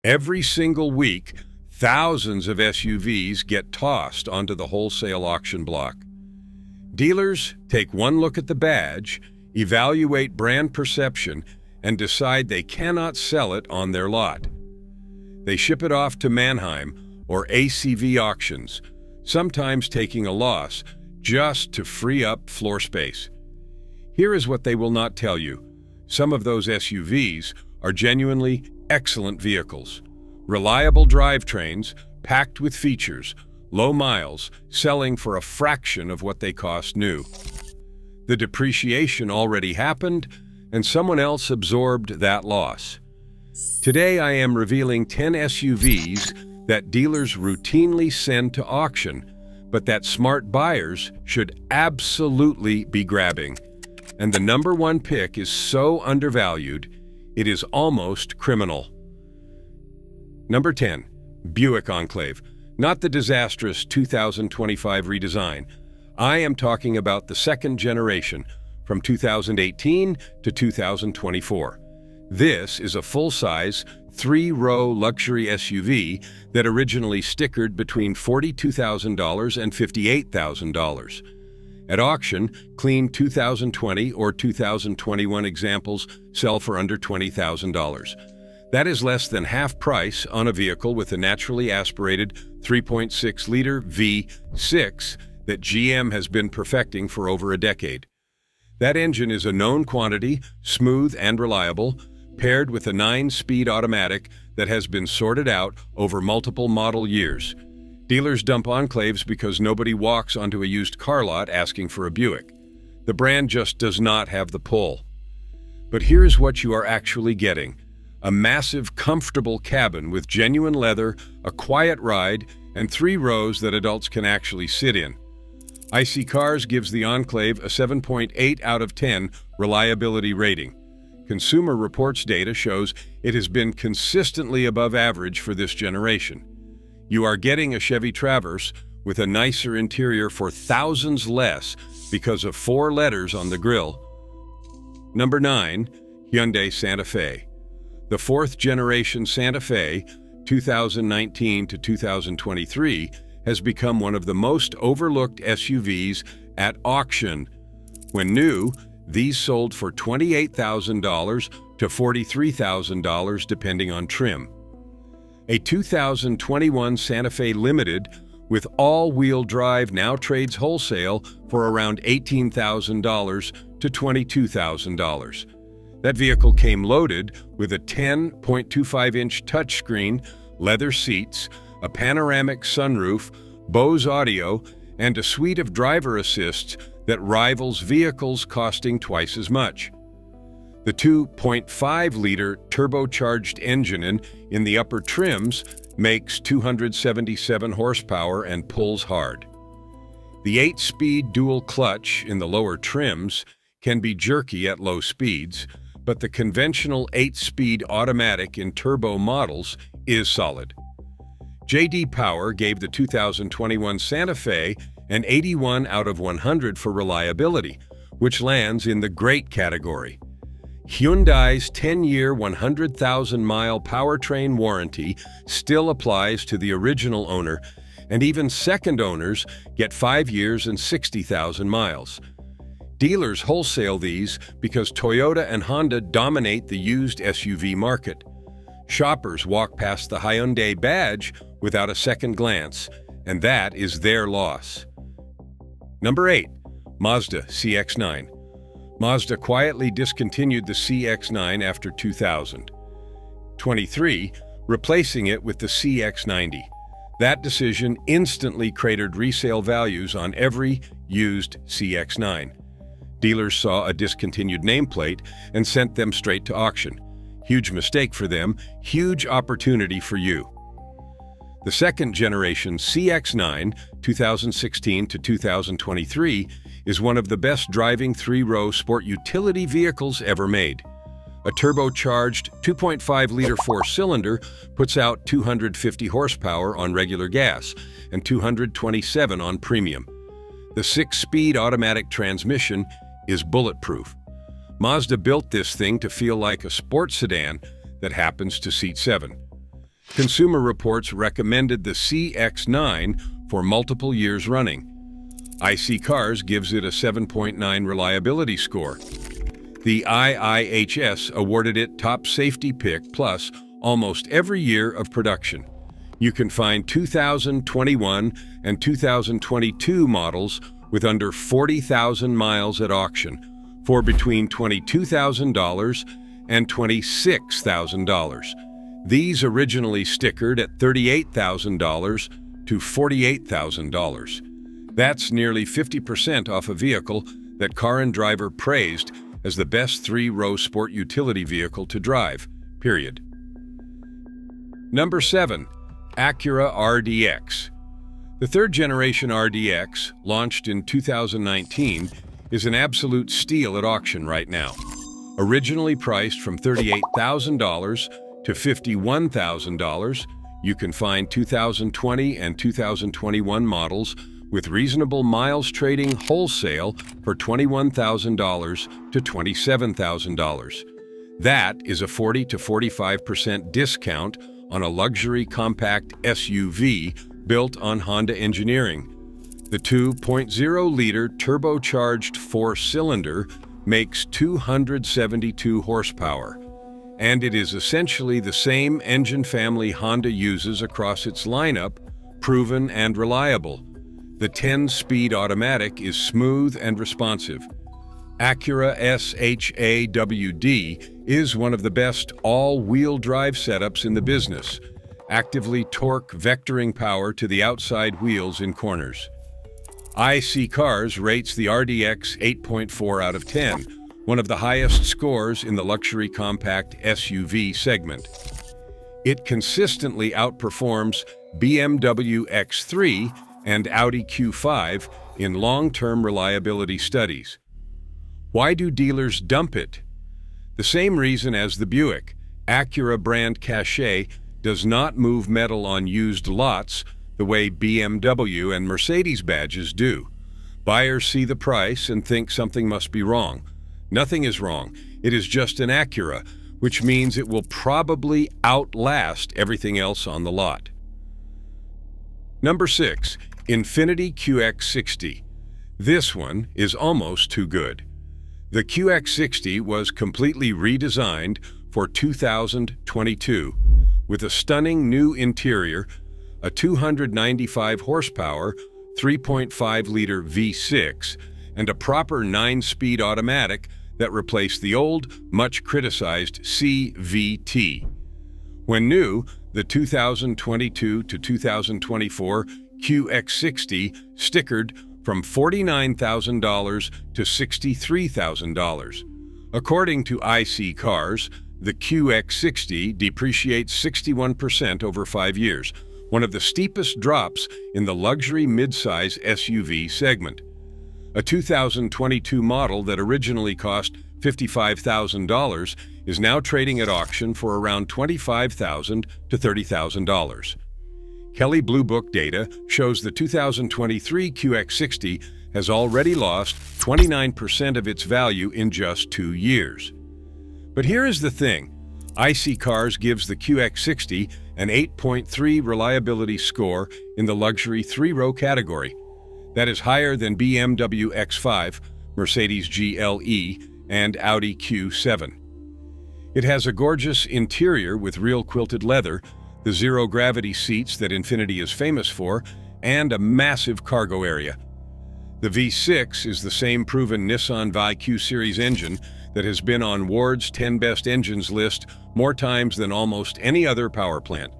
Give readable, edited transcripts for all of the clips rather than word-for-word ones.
Every single week, thousands of SUVs get tossed onto the wholesale auction block. Dealers take one look at the badge, evaluate brand perception, and decide they cannot sell it on their lot. They ship it off to Mannheim or ACV auctions, sometimes taking a loss just to free up floor space. Here is what they will not tell you. Some of those SUVs are genuinely excellent vehicles. Reliable drivetrains, packed with features, low miles, selling for a fraction of what they cost new. The depreciation already happened, and someone else absorbed that loss. Today I am revealing 10 SUVs that dealers routinely send to auction, but that smart buyers should absolutely be grabbing. And the number one pick is so undervalued, it is almost criminal. Number 10. Buick Enclave. Not the disastrous 2025 redesign. I am talking about the second generation, from 2018 to 2024. This is a full-size, three-row luxury SUV that originally stickered between $42,000 and $58,000. At auction, clean 2020 or 2021 examples sell for under $20,000. That is less than half price on a vehicle with a naturally aspirated 3.6-liter V6 that GM has been perfecting for over a decade. That engine is a known quantity, smooth and reliable, paired with a 9-speed automatic that has been sorted out over multiple model years. Dealers dump enclaves because nobody walks onto a used car lot asking for a Buick. The brand just does not have the pull. But here's what you are actually getting: a massive, comfortable cabin with genuine leather, a quiet ride, and 3 rows that adults can actually sit in. IC Cars gives the Enclave a 7.8 out of 10 reliability rating. Consumer Reports data shows it has been consistently above average for this generation. You are getting a Chevy Traverse with a nicer interior for thousands less because of 4 letters on the grille. Number 9. Hyundai Santa Fe. The 4th generation Santa Fe, 2019 to 2023, has become one of the most overlooked SUVs at auction. When new, these sold for $28,000 to $43,000 depending on trim. A 2021 Santa Fe Limited with all-wheel drive now trades wholesale for around $18,000 to $22,000. That vehicle came loaded with a 10.25-inch touchscreen, leather seats, a panoramic sunroof, Bose audio, and a suite of driver assists that rivals vehicles costing twice as much. The 2.5-liter turbocharged engine in the upper trims makes 277 horsepower and pulls hard. The 8-speed dual clutch in the lower trims can be jerky at low speeds, but the conventional 8-speed automatic in turbo models is solid. J.D. Power gave the 2021 Santa Fe an 81 out of 100 for reliability, which lands in the great category. Hyundai's 10-year, 100,000-mile powertrain warranty still applies to the original owner, and even second owners get 5 years and 60,000 miles. Dealers wholesale these because Toyota and Honda dominate the used SUV market. Shoppers walk past the Hyundai badge without a second glance, and that is their loss. Number 8. Mazda CX-9. Mazda quietly discontinued the CX-9 after 2023, replacing it with the CX-90. That decision instantly cratered resale values on every used CX-9. Dealers saw a discontinued nameplate and sent them straight to auction. Huge mistake for them, huge opportunity for you. The second generation CX-9, 2016 to 2023, is one of the best driving 3-row sport utility vehicles ever made. A turbocharged 2.5-liter 4-cylinder puts out 250 horsepower on regular gas and 227 on premium. The 6-speed automatic transmission is bulletproof. Mazda built this thing to feel like a sports sedan that happens to seat 7. Consumer Reports recommended the CX-9 for multiple years running. IC Cars gives it a 7.9 reliability score. The IIHS awarded it Top Safety Pick Plus almost every year of production. You can find 2021 and 2022 models with under 40,000 miles at auction for between $22,000 and $26,000. These originally stickered at $38,000 to $48,000. That's nearly 50% off a vehicle that Car and Driver praised as the best three-row sport utility vehicle to drive, period. Number 7. Acura RDX. The third-generation RDX, launched in 2019, is an absolute steal at auction right now. Originally priced from $38,000 to $51,000, you can find 2020 and 2021 models with reasonable miles trading wholesale for $21,000 to $27,000. That is a 40 to 45% discount on a luxury compact SUV built on Honda engineering. The 2.0-liter turbocharged four-cylinder makes 272 horsepower, and it is essentially the same engine family Honda uses across its lineup, proven and reliable. The 10-speed automatic is smooth and responsive. Acura SHAWD is one of the best all-wheel drive setups in the business, actively torque vectoring power to the outside wheels in corners. IC Cars rates the RDX 8.4 out of 10, one of the highest scores in the luxury compact SUV segment. It consistently outperforms BMW X3 and Audi Q5 in long-term reliability studies. Why do dealers dump it? The same reason as the Buick. Acura brand cachet does not move metal on used lots the way BMW and Mercedes badges do. Buyers see the price and think something must be wrong. Nothing is wrong. It is just an Acura, which means it will probably outlast everything else on the lot. Number 6. Infiniti QX60. This one is almost too good. The QX60 was completely redesigned for 2022 with a stunning new interior, a 295 horsepower 3.5-liter V6, and a proper 9-speed automatic that replaced the old, much-criticized CVT. When new, the 2022 to 2024 QX60 stickered from $49,000 to $63,000. According to IC Cars, the QX60 depreciates 61% over 5 years, one of the steepest drops in the luxury midsize SUV segment. A 2022 model that originally cost $55,000 is now trading at auction for around $25,000 to $30,000. Kelley Blue Book data shows the 2023 QX60 has already lost 29% of its value in just 2 years. But here is the thing. IC Cars gives the QX60 an 8.3 reliability score in the luxury 3-row category. That is higher than BMW X5, Mercedes GLE, and Audi Q7. It has a gorgeous interior with real quilted leather, the zero-gravity seats that Infiniti is famous for, and a massive cargo area. The V6 is the same proven Nissan VIQ series engine that has been on Ward's 10 Best Engines list more times than almost any other power plant.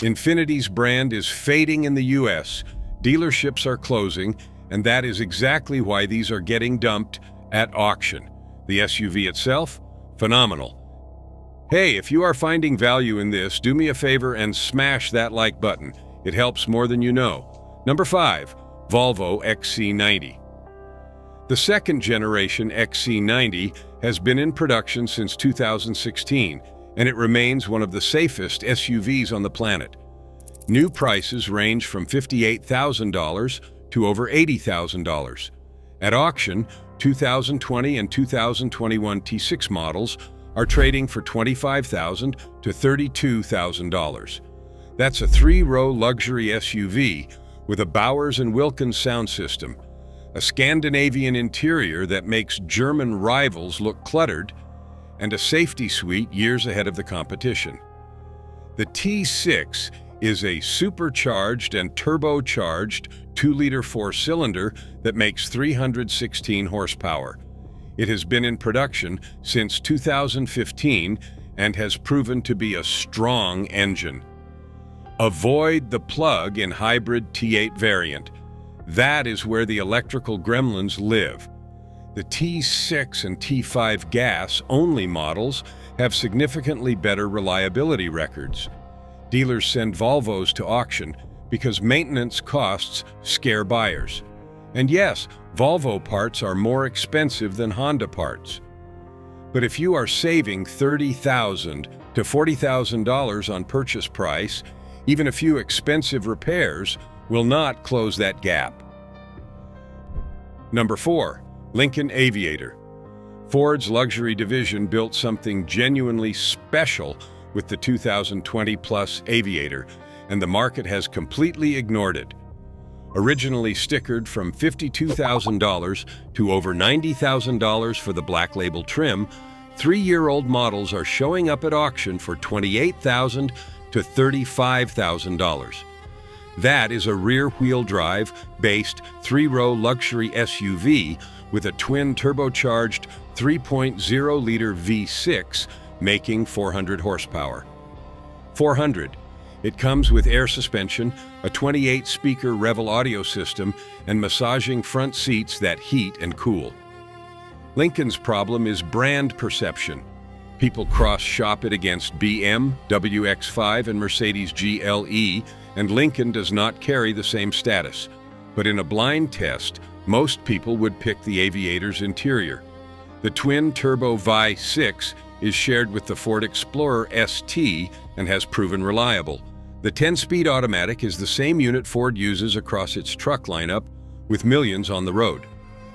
Infiniti's brand is fading in the US, dealerships are closing, and that is exactly why these are getting dumped at auction. The SUV itself? Phenomenal. Hey, if you are finding value in this, do me a favor and smash that like button. It helps more than you know. Number 5. Volvo XC90. The second-generation XC90 has been in production since 2016, and it remains one of the safest SUVs on the planet. New prices range from $58,000 to over $80,000. At auction, 2020 and 2021 T6 models are trading for $25,000 to $32,000. That's a 3-row luxury SUV with a Bowers & Wilkins sound system, a Scandinavian interior that makes German rivals look cluttered, and a safety suite years ahead of the competition. The T6 is a supercharged and turbocharged 2-liter 4-cylinder that makes 316 horsepower. It has been in production since 2015 and has proven to be a strong engine. Avoid the plug-in hybrid T8 variant. That is where the electrical gremlins live. The T6 and T5 gas-only models have significantly better reliability records. Dealers send Volvos to auction because maintenance costs scare buyers. And yes, Volvo parts are more expensive than Honda parts. But if you are saving $30,000 to $40,000 on purchase price, even a few expensive repairs will not close that gap. Number 4. Lincoln Aviator. Ford's luxury division built something genuinely special with the 2020 Plus Aviator, and the market has completely ignored it. Originally stickered from $52,000 to over $90,000 for the black label trim, 3-year-old models are showing up at auction for $28,000 to $35,000. That is a rear-wheel drive-based 3-row luxury SUV with a twin turbocharged 3.0-liter V6 making 400 horsepower. 400. It comes with air suspension, a 28-speaker Revel audio system, and massaging front seats that heat and cool. Lincoln's problem is brand perception. People cross-shop it against BM, WX5, and Mercedes GLE, and Lincoln does not carry the same status. But in a blind test, most people would pick the Aviator's interior. The twin-turbo V6 is shared with the Ford Explorer ST and has proven reliable. The 10-speed automatic is the same unit Ford uses across its truck lineup, with millions on the road.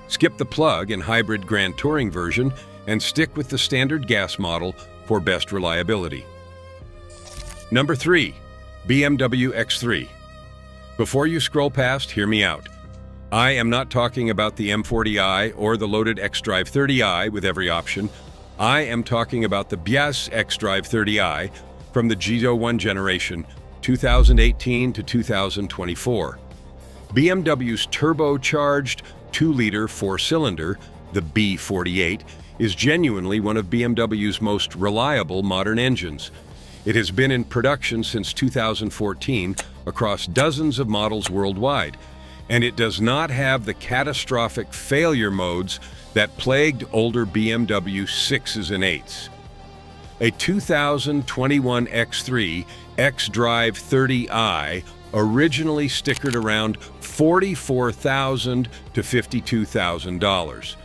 Skip the plug-in hybrid Grand Touring version and stick with the standard gas model for best reliability. Number 3. BMW X3. Before you scroll past, hear me out. I am not talking about the M40i or the loaded xDrive 30i with every option. I am talking about the Bias xDrive 30i from the G01 generation, 2018 to 2024. BMW's turbocharged 2-liter 4-cylinder, the B48, is genuinely one of BMW's most reliable modern engines. It has been in production since 2014 across dozens of models worldwide, and it does not have the catastrophic failure modes that plagued older BMW 6s and 8s. A 2021 X3 xDrive 30i originally stickered around $44,000 to $52,000.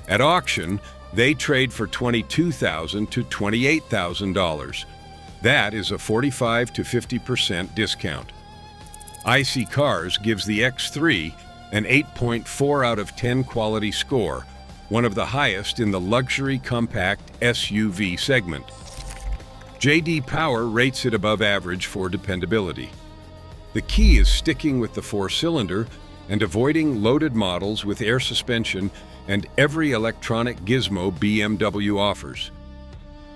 At auction, they trade for $22,000 to $28,000. That is a 45 to 50% discount. IC Cars gives the X3 an 8.4 out of 10 quality score, one of the highest in the luxury compact SUV segment. J.D. Power rates it above average for dependability. The key is sticking with the 4-cylinder and avoiding loaded models with air suspension and every electronic gizmo BMW offers.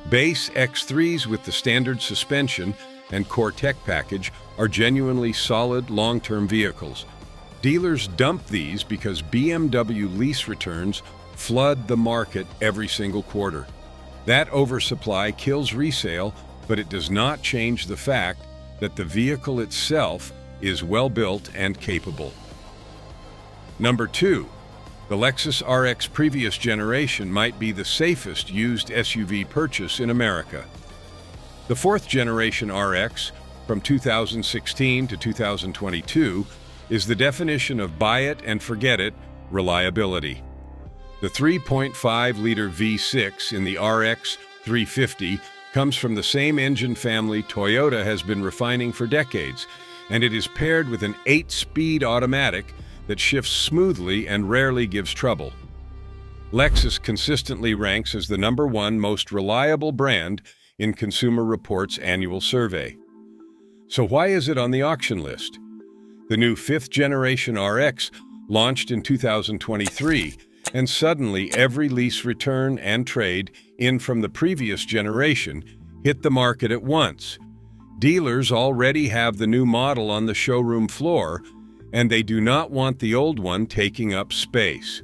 Base X3s with the standard suspension and core tech package are genuinely solid long-term vehicles. Dealers dump these because BMW lease returns flood the market every single quarter. That oversupply kills resale, but it does not change the fact that the vehicle itself is well-built and capable. Number 2. The Lexus RX previous generation might be the safest used SUV purchase in America. The 4th generation RX, from 2016 to 2022, is the definition of buy it and forget it reliability. The 3.5-liter V6 in the RX 350 comes from the same engine family Toyota has been refining for decades, and it is paired with an 8-speed automatic that shifts smoothly and rarely gives trouble. Lexus consistently ranks as the #1 most reliable brand in Consumer Reports' annual survey. So why is it on the auction list? The new 5th generation RX launched in 2023, and suddenly every lease return and trade in from the previous generation hit the market at once. Dealers already have the new model on the showroom floor, and they do not want the old one taking up space.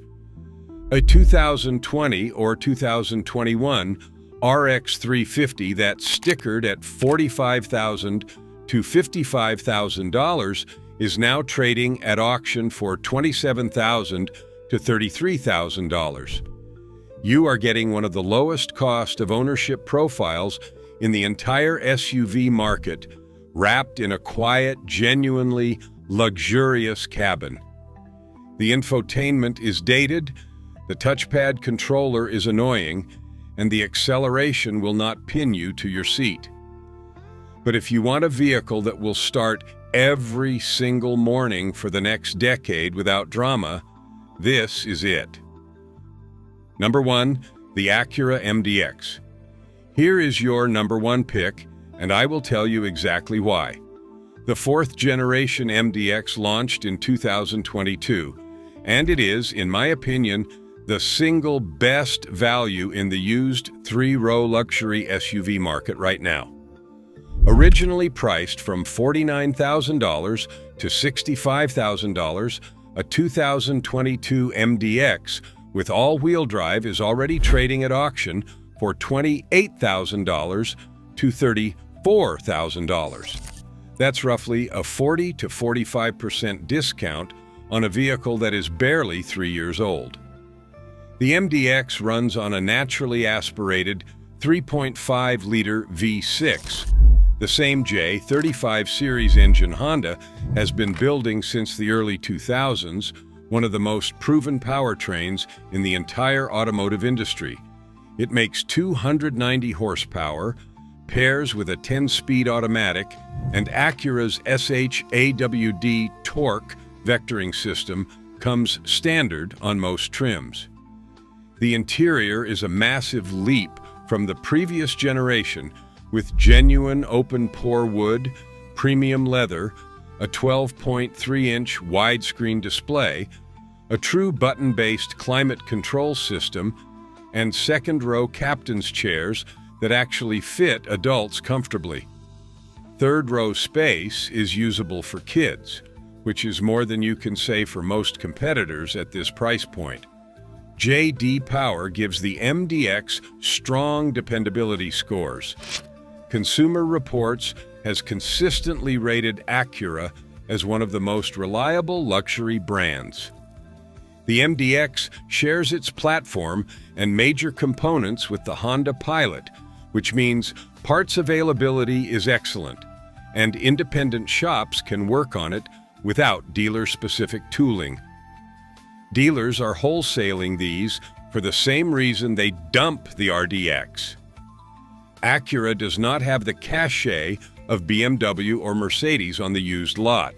A 2020 or 2021 RX 350 that's stickered at $45,000 to $55,000 is now trading at auction for $27,000 to $33,000. You are getting one of the lowest cost of ownership profiles in the entire SUV market, wrapped in a quiet, genuinely luxurious cabin. The infotainment is dated, the touchpad controller is annoying, and the acceleration will not pin you to your seat. But if you want a vehicle that will start every single morning for the next decade without drama, this is it. #1, the Acura MDX. Here is your #1 pick, and I will tell you exactly why. The 4th generation MDX launched in 2022, and it is, in my opinion, the single best value in the used 3-row luxury SUV market right now. Originally priced from $49,000 to $65,000, a 2022 MDX with all-wheel drive is already trading at auction for $28,000 to $34,000. That's roughly a 40 to 45% discount on a vehicle that is barely 3 years old. The MDX runs on a naturally aspirated 3.5-liter V6, the same J35 series engine Honda has been building since the early 2000s, one of the most proven powertrains in the entire automotive industry. It makes 290 horsepower, pairs with a 10-speed automatic, and Acura's SHAWD torque vectoring system comes standard on most trims. The interior is a massive leap from the previous generation, with genuine open-pore wood, premium leather, a 12.3-inch widescreen display, a true button-based climate control system, and second-row captain's chairs that actually fit adults comfortably. Third-row space is usable for kids, which is more than you can say for most competitors at this price point. J.D. Power gives the MDX strong dependability scores. Consumer Reports has consistently rated Acura as one of the most reliable luxury brands. The MDX shares its platform and major components with the Honda Pilot, which means parts availability is excellent, and independent shops can work on it without dealer-specific tooling. Dealers are wholesaling these for the same reason they dump the RDX. Acura does not have the cachet of BMW or Mercedes on the used lot.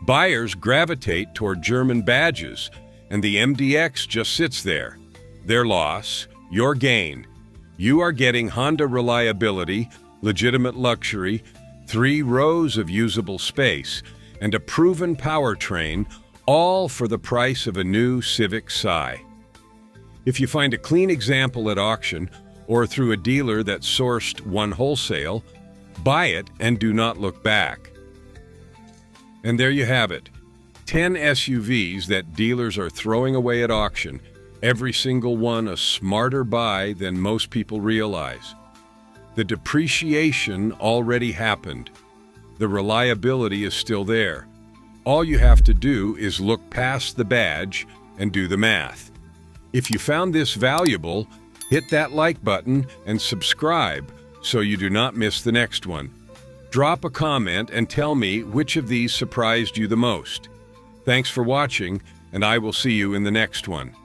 Buyers gravitate toward German badges, and the MDX just sits there. Their loss, your gain. You are getting Honda reliability, legitimate luxury, 3 rows of usable space, and a proven powertrain, all for the price of a new Civic Si. If you find a clean example at auction or through a dealer that sourced one wholesale, buy it and do not look back. And there you have it. 10 SUVs that dealers are throwing away at auction, every single one a smarter buy than most people realize. The depreciation already happened. The reliability is still there. All you have to do is look past the badge and do the math. If you found this valuable, hit that like button and subscribe so you do not miss the next one. Drop a comment and tell me which of these surprised you the most. Thanks for watching, and I will see you in the next one.